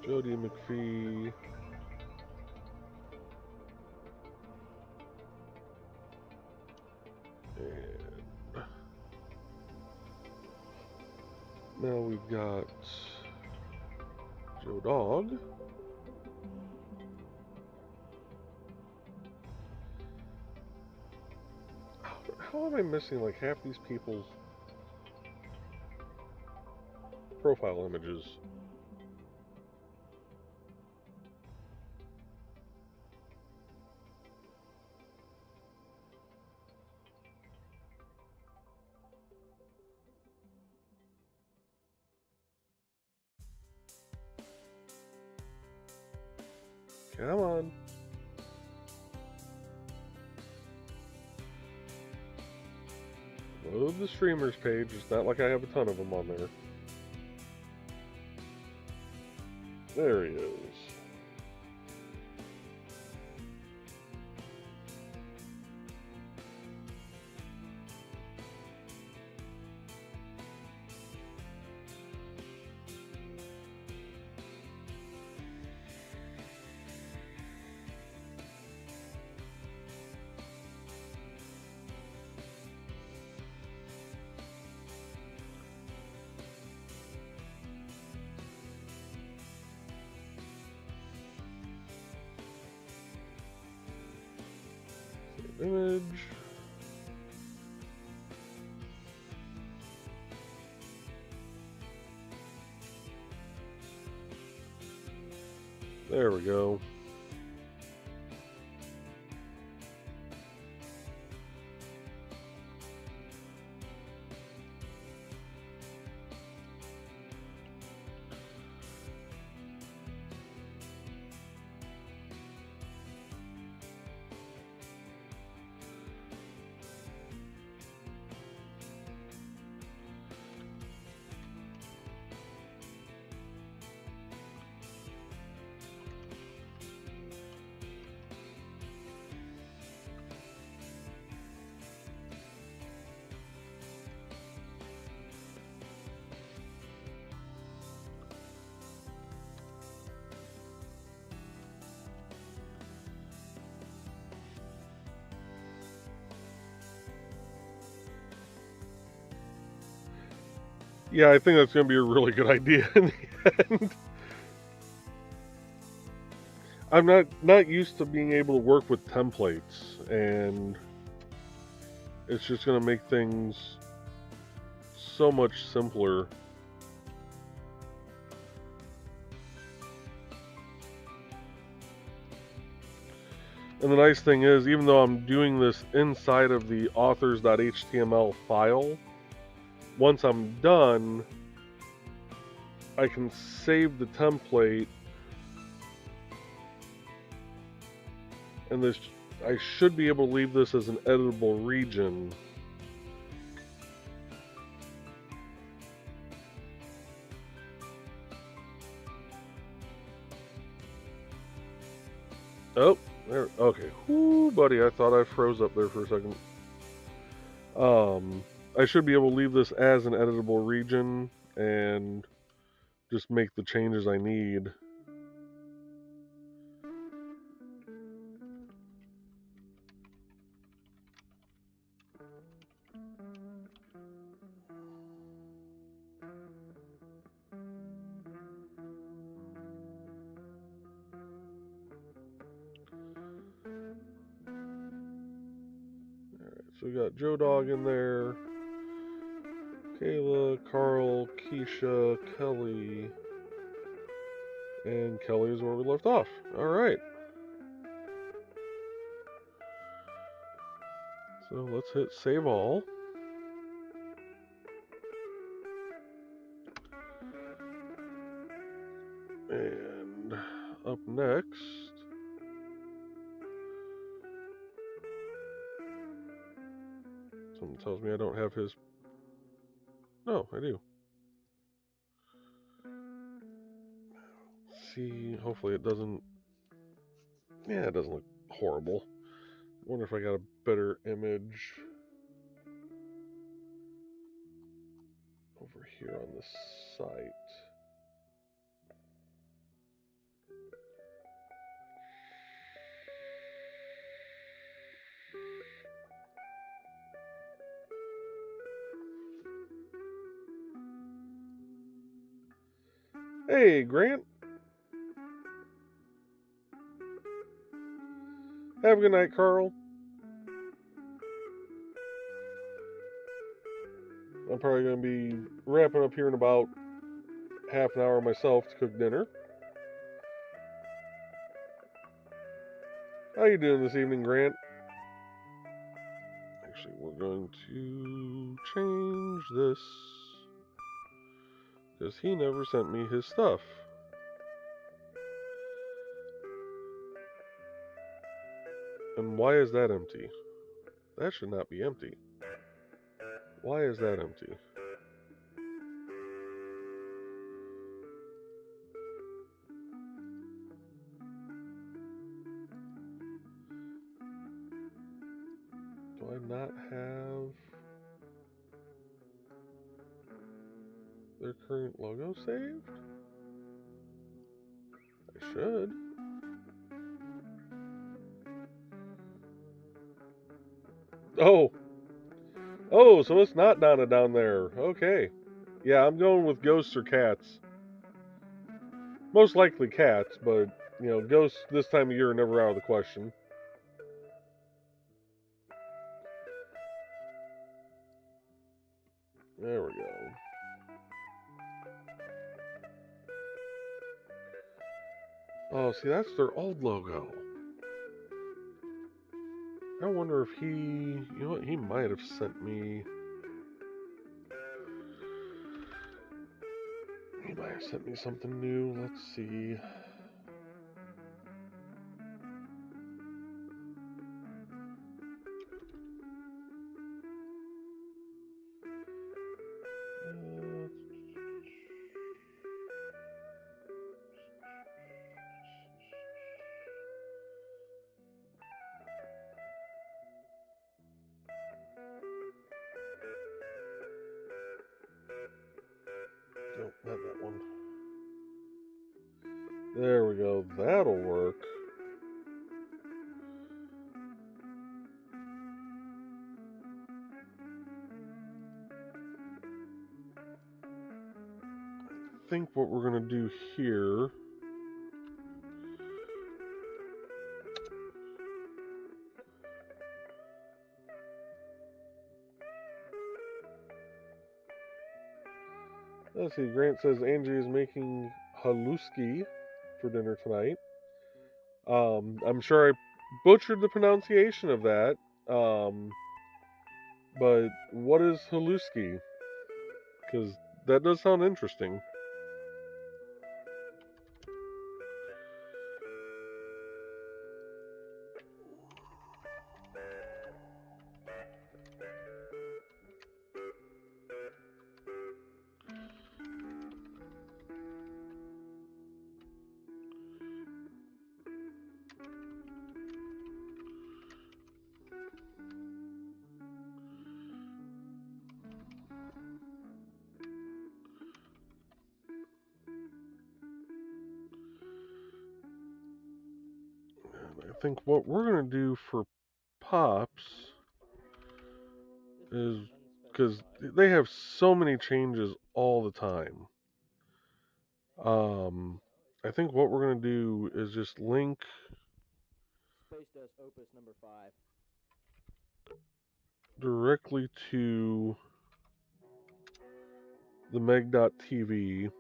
Jody McPhee. And now we've got Joe Dog. How am I missing like half these people's profile images? Come on. Load the streamers page. It's not like I have a ton of them on there. There he is. Image. There we go. Yeah, I think that's going to be a really good idea in the end. I'm not used to being able to work with templates, and it's just going to make things so much simpler. And the nice thing is, even though I'm doing this inside of the authors.html file, once I'm done, I can save the template, and I should be able to leave this as an editable region Oh, there. Okay. Whoo, buddy, I thought I froze up there for a second. I should be able to leave this as an editable region and just make the changes I need. So we got Joe Dog in there, Kayla, Carl, Keisha, Kelly, and Kelly is where we left off. All right. So let's hit save all. And up next, someone tells me I don't have his. No, I do. See, hopefully it doesn't. Yeah, it doesn't look horrible. I wonder if I got a better image over here on the site. Hey, Grant. Have a good night, Carl. I'm probably going to be wrapping up here in about half an hour myself to cook dinner. How you doing this evening, Grant? Actually, we're going to change this because he never sent me his stuff. And why is that empty? That should not be empty. Why is that empty? Do I not have their current logo saved? I should. Oh! Oh, so it's not Donna down there. Okay. Yeah, I'm going with ghosts or cats. Most likely cats, but, you know, ghosts this time of year are never out of the question. There we go. Oh, see, that's their old logo. I wonder if he... You know what? He might have sent me... He might have sent me something new. Let's see. Nope, not that one. There we go. That'll work. I think what we're going to do here... Let's see, Grant says Angie is making haluski for dinner tonight. I'm sure I butchered the pronunciation of that. But what is haluski? Because that does sound interesting. I think what we're going to do for Pops is, because they have so many changes all the time. I think what we're going to do is just link Space Dust Opus number 5. directly to the meg.tv.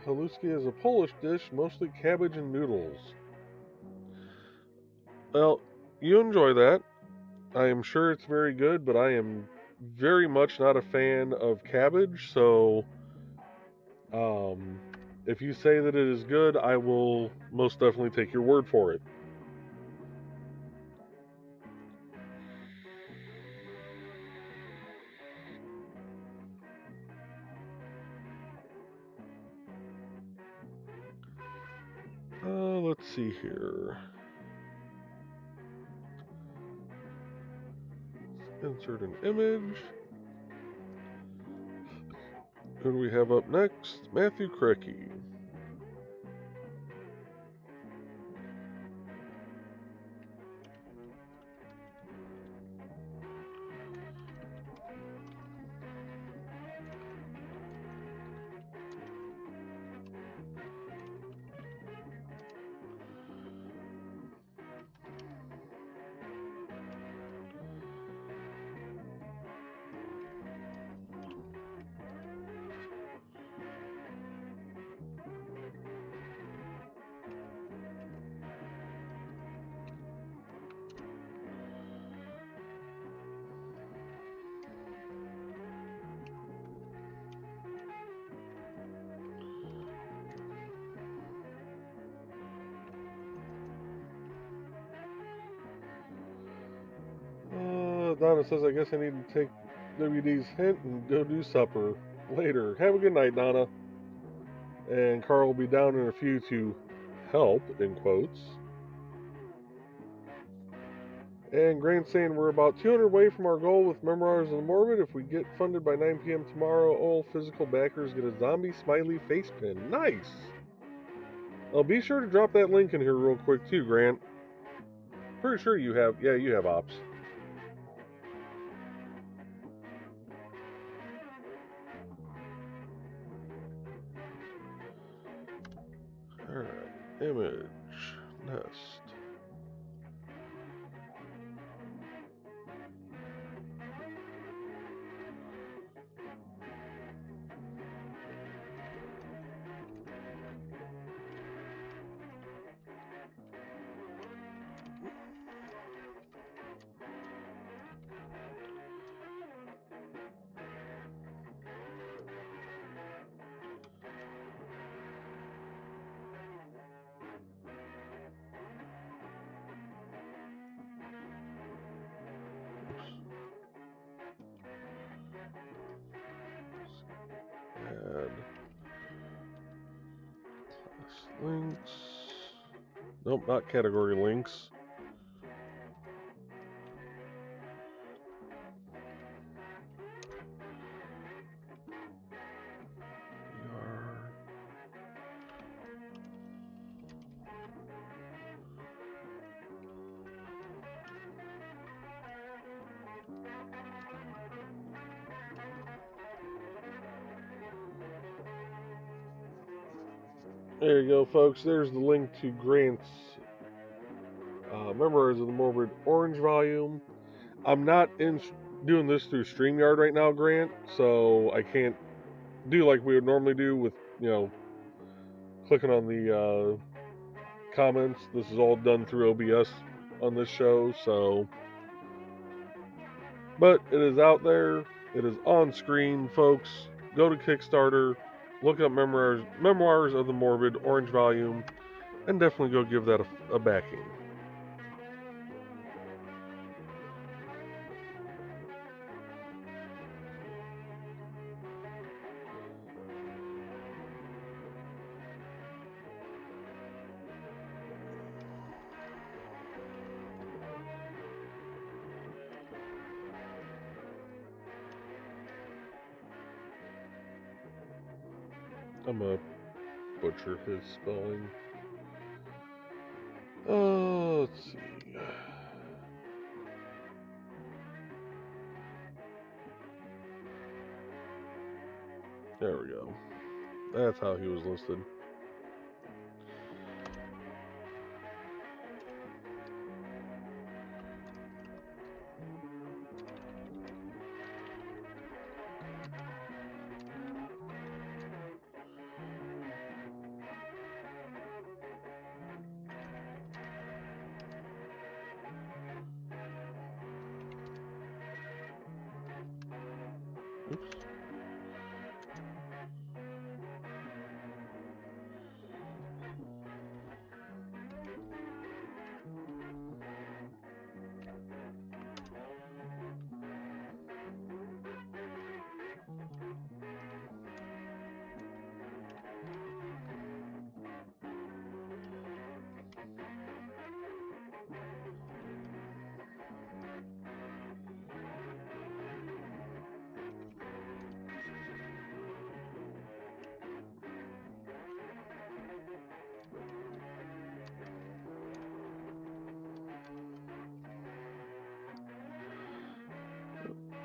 Haluski is a Polish dish, mostly cabbage and noodles. Well, you enjoy that. I am sure it's very good, but I am very much not a fan of cabbage, so if you say that it is good, I will most definitely take your word for it. Let's see here. Insert an image. Who do we have up next? Matthew Cricky. Donna says, I guess I need to take WD's hint and go do supper later. Have a good night, Donna. And Carl will be down in a few to help, in quotes. And Grant's saying we're about 200 away from our goal with Memoirs of the Morbid. If we get funded by 9 p.m. tomorrow, all physical backers get a zombie smiley face pin. Nice! I'll be sure to drop that link in here real quick too, Grant. Pretty sure you have, yeah, you have ops. Alright, image, nest. Add class links. Nope, not category links. There you go, folks. There's the link to Grant's Memoirs of the Morbid Orange volume. I'm not doing this through StreamYard right now, Grant, so I can't do like we would normally do with, clicking on the comments. This is all done through OBS on this show, so. But it is out there. It is on screen, folks. go to Kickstarter, look up Memoirs of the Morbid Orange Volume, and definitely go give that a backing. I'm gonna butcher his spelling. Let's see. There we go. That's how he was listed. Oops.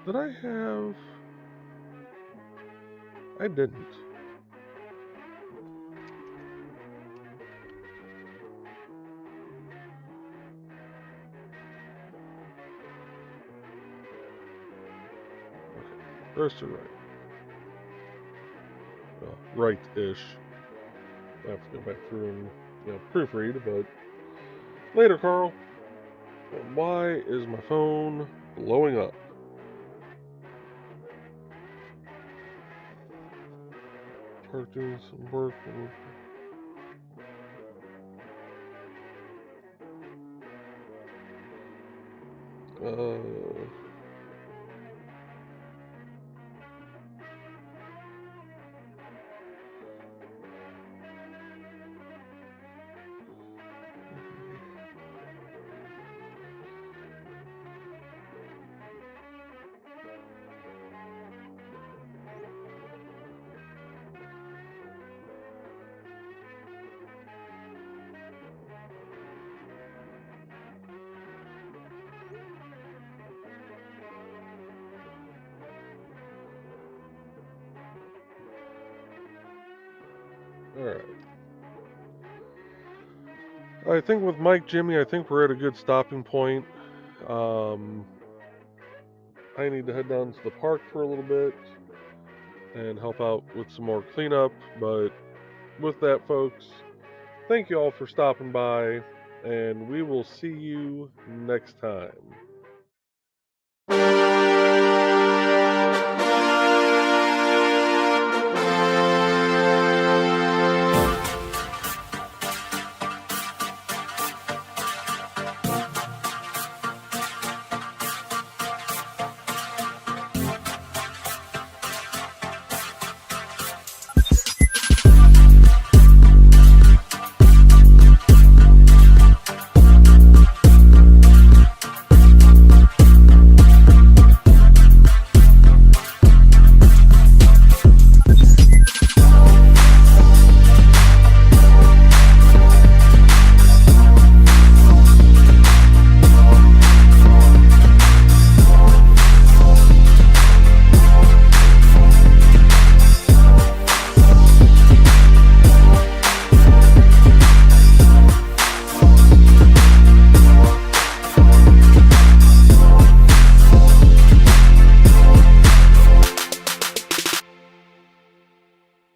Did I have... I didn't. Okay. First or right? Well, right-ish. I have to go back through and proofread, but later, Carl. Why is my phone blowing up? Start doing some work. Alright. I think with Mike, Jimmy, I think we're at a good stopping point. I need to head down to the park for a little bit and help out with some more cleanup. But with that, folks, thank you all for stopping by, and we will see you next time.